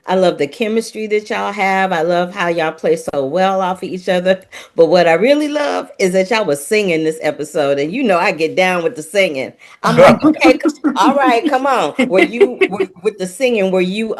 I love the chemistry that y'all have. I love how y'all play so well off of each other. But what I really love is that y'all was singing this episode, and you know I get down with the singing. I'm like, okay, all right, come on. With the singing? Were you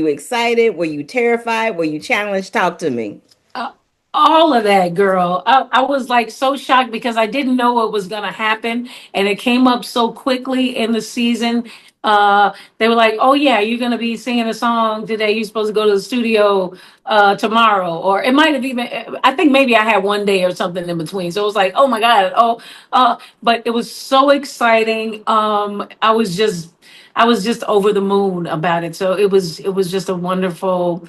excited? Were you terrified? Were you challenged? Talk to me. Uh, all of that, girl. I was like so shocked because I didn't know what was going to happen. And it came up so quickly in the season. They were like, oh, yeah, you're going to be singing a song today. You're supposed to go to the studio tomorrow. Or it might have even, I think maybe I had one day or something in between. So it was like, oh my God. But it was so exciting. I was just over the moon about it. So it was just a wonderful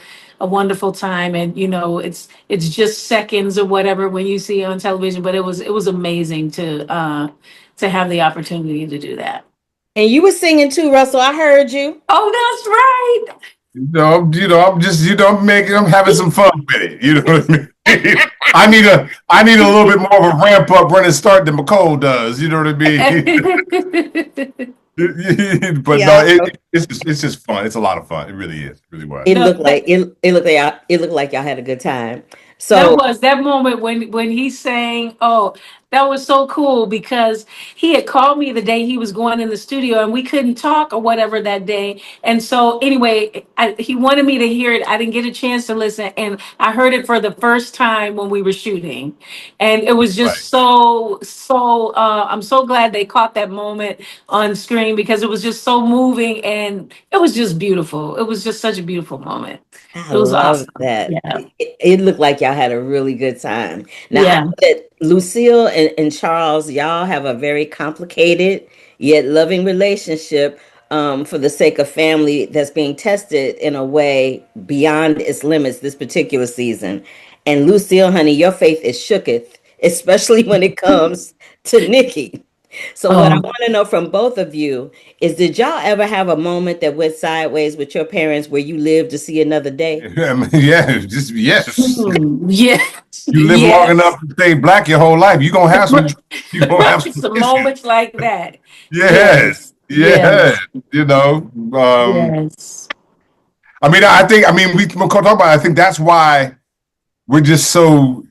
time. And it's just seconds or whatever when you see it on television, but it was amazing to have the opportunity to do that. And you were singing too, Russell. I heard you. Oh, that's right. I'm just, I'm having some fun with it. You know what I mean? I need a little bit more of a ramp up running start than McCole does. You know what I mean? But no, Yeah. it's just fun. It's a lot of fun. It really is. It really was. It No, looked like it looked like y'all had a good time. that So was that moment when he sang, oh, that was so cool because he had called me the day he was going in the studio and we couldn't talk or whatever that day. And so anyway, he wanted me to hear it. I didn't get a chance to listen, and I heard it for the first time when we were shooting. And it was Right. just so I'm so glad they caught that moment on screen because it was just so moving and it was just beautiful. It was just such a beautiful moment. I It was love awesome. that. Yeah. It looked like y'all had a really good time. Now, I Yeah. know that Lucille and Charles, y'all have a very complicated yet loving relationship for the sake of family that's being tested in a way beyond its limits this particular season. And Lucille, honey, your faith is shooketh, especially when it comes to Nikki. So what I Oh, want to know from both of you is, did y'all ever have a moment that went sideways with your parents where you lived to see another day? I mean, yeah, just yes. yes, You live long yes. enough to stay black your whole life. You gonna have Right, some some issues. moments like that. Yes, Yes, yes. yes, You know, yes. I mean, we'll talk about. I think that's why we're just so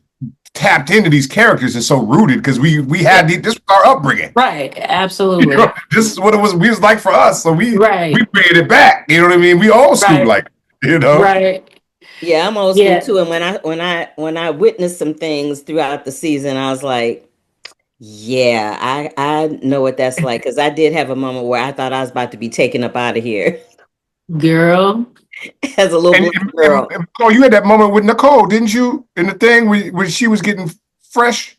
tapped into these characters and so rooted because we Yeah, had this was our upbringing. right, You absolutely. know, this is what it was. We was like for us, so we Right, made it back. You know what I mean? We old school right, like you know. right. Yeah, I'm old school Yeah, too. And when I witnessed some things throughout the season, I was like, yeah, I know what that's like because I did have a moment where I thought I was about to be taken up out of here girl. as a little And, black and, and, girl. and Nicole, you had that moment with Nicole, didn't you? In the thing where she was getting fresh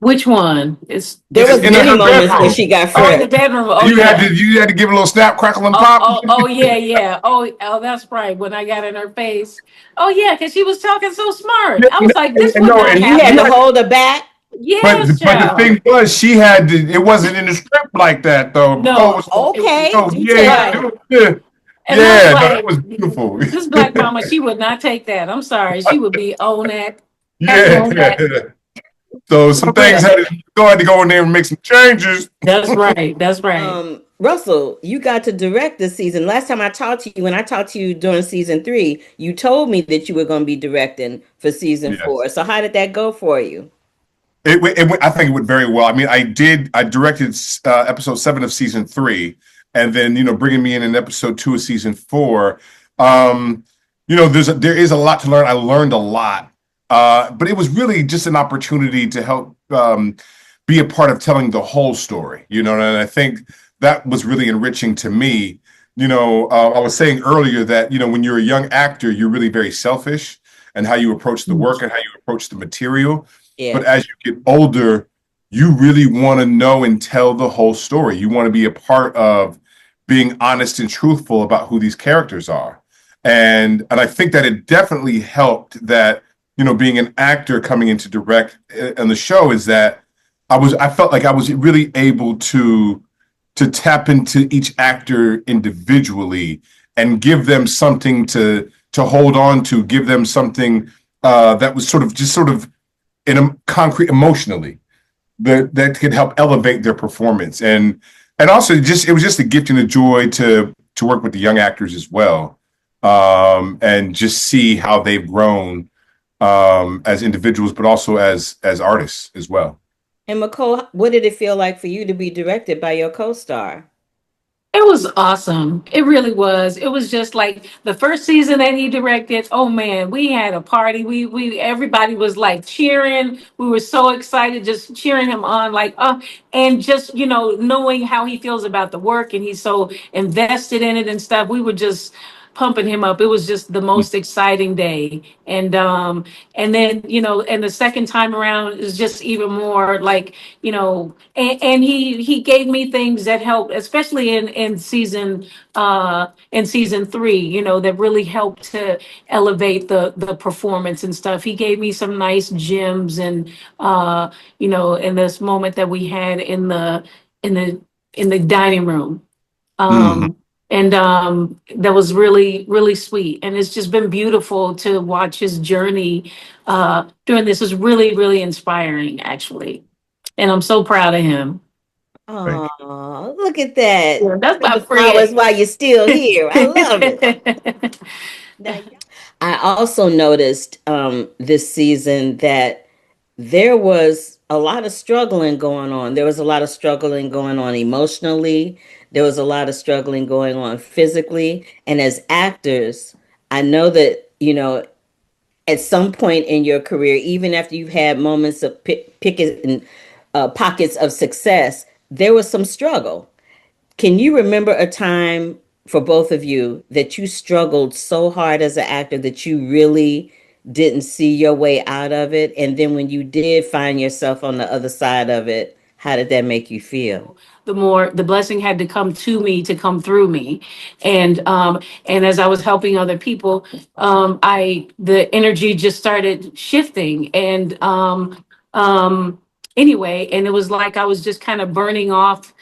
Which one? It's There was this. in many her moments when bedroom. she got Oh, in the fresh. bedroom. Oh You had yeah. to you had to give it a little snap, crackle, and Oh, pop. oh, yeah, yeah. Oh, that's right. When I got in her face. Oh, yeah, because she was talking so smart. Yeah, I was like, this and would no, not And and you had you to had, happen. hold her back. Yes, but the child. thing was, she had to. It wasn't in the script like that though. Nicole No, was like, Okay, "Oh do yeah, right. tell. yeah, And I was yeah." No, that like, was beautiful. this black mama, she would not take that. I'm sorry. She would be on that, heavy Yeah. on that. So For some things real. had to go in there and make some changes. That's right. That's right. Russell, you got to direct this season. Last time I talked to you, when I talked to you during season 3, you told me that you were going to be directing for season Yes. 4. So how did that go for you? I think it went very well. I mean, I directed episode 7 of season 3, and then bringing me in episode 2 of season 4. Um, there is a lot to learn. I learned a lot, but it was really just an opportunity to help be a part of telling the whole story. And I think that was really enriching to me. I was saying earlier that when you're a young actor, you're really very selfish and how you approach the work and how you approach the material. But Yes. as you get older, you really want to know and tell the whole story. You want to be a part of being honest and truthful about who these characters are. And I think that it definitely helped that, being an actor coming into direct on the show is that I felt like I was really able to tap into each actor individually and give them something to hold on to, give them something that was sort of in a concrete emotionally that could help elevate their performance and also it was just a gift and a joy to work with the young actors as well. and just see how they've grown as individuals, but also as artists as well. And McCole, what did it feel like for you to be directed by your co-star? It was awesome. It really was. It was just like the first season that he directed. Oh man, we had a party. We everybody was like cheering. We were so excited, just cheering him on, like and just knowing how he feels about the work and he's so invested in it and stuff. We were just pumping him up. It was just the most exciting day. And then and the second time around is just even more like and he gave me things that helped, especially in season three, that really helped to elevate the performance and stuff. He gave me some nice gems, and in this moment that we had in the in the dining room. Mm-hmm. And that was really, really sweet. And it's just been beautiful to watch his journey during this. Is really, really inspiring, actually. And I'm so proud of him. Thank Oh, look at that. Yeah, that's Give my the flowers friend. while you're still here. I love it. Now, I also noticed this season that there was a lot of struggling going on. There was a lot of struggling going on emotionally. There was a lot of struggling going on physically. And as actors, I know that, at some point in your career, even after you've had moments of pickets and pockets of success, there was some struggle. Can you remember a time for both of you that you struggled so hard as an actor that you really didn't see your way out of it? And then when you did find yourself on the other side of it, how did that make you feel? The more the blessing had to come to me to come through me, and as I was helping other people, I the energy just started shifting, and anyway, and it was like I was just kind of burning off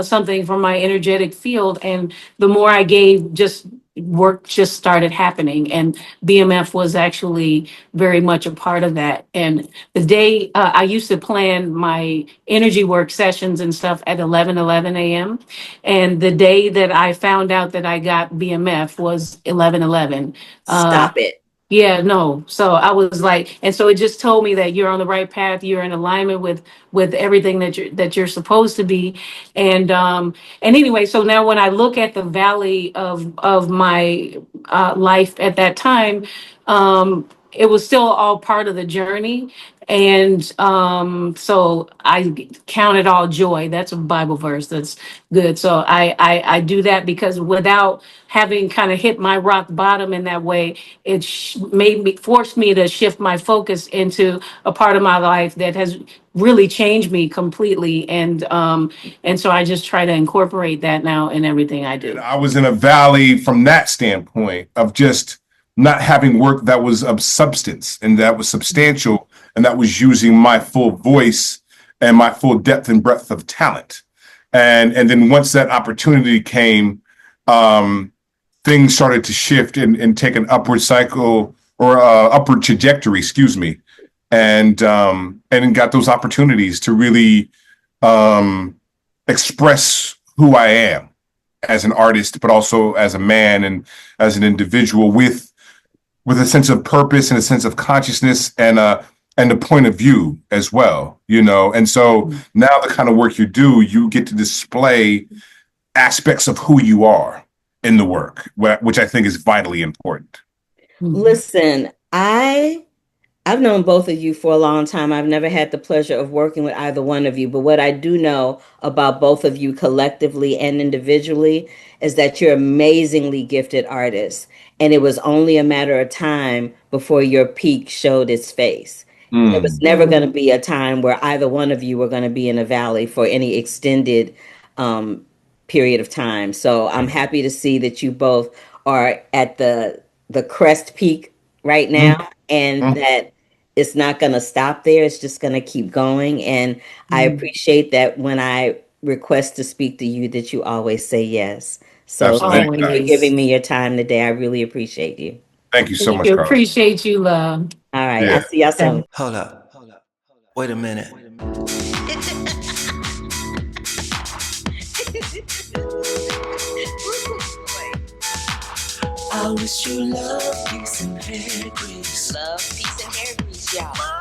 something from my energetic field, and the more I gave, just work just started happening, and BMF was actually very much a part of that. And the day I used to plan my energy work sessions and stuff at 11 a.m. And the day that I found out that I got BMF was 11/11. Stop it. Yeah, no. So I was like, and so it just told me that you're on the right path. You're in alignment with everything that you're supposed to be. And anyway, so now when I look at the valley of my life at that time, it was still all part of the journey. And so I count it all joy. That's a Bible verse. That's good. So I do that because without having kind of hit my rock bottom in that way, it made me forced me to shift my focus into a part of my life that has really changed me completely. And so I just try to incorporate that now in everything I And do. I was in a valley from that standpoint of just not having work that was of substance and that was substantial and that was using my full voice and my full depth and breadth of talent. And then once that opportunity came, things started to shift and take an upward cycle or upward trajectory, excuse me, and got those opportunities to really express who I am as an artist, but also as a man and as an individual with a sense of purpose and a sense of consciousness and a point of view as well, And so now the kind of work you do, you get to display aspects of who you are in the work, which I think is vitally important. Listen, I've known both of you for a long time. I've never had the pleasure of working with either one of you, but what I do know about both of you collectively and individually is that you're amazingly gifted artists, and it was only a matter of time before your peak showed its face. There was Mm. never going to be a time where either one of you were going to be in a valley for any extended um, period of time. So I'm happy to see that you both are at the crest peak right Mm. now, and Mm. that it's not going to stop there. It's just going to keep going. And I appreciate that when I request to speak to you, that you always say yes. So Absolutely. thank you for Always. giving me your time today. I really appreciate you. Thank you so Thank much, you. Carla. Appreciate you, love. All right. I'll Yeah. see y'all soon. Hold up. Wait a minute. I wish you love, peace, and hair grease. Love, peace, and hair grease, y'all.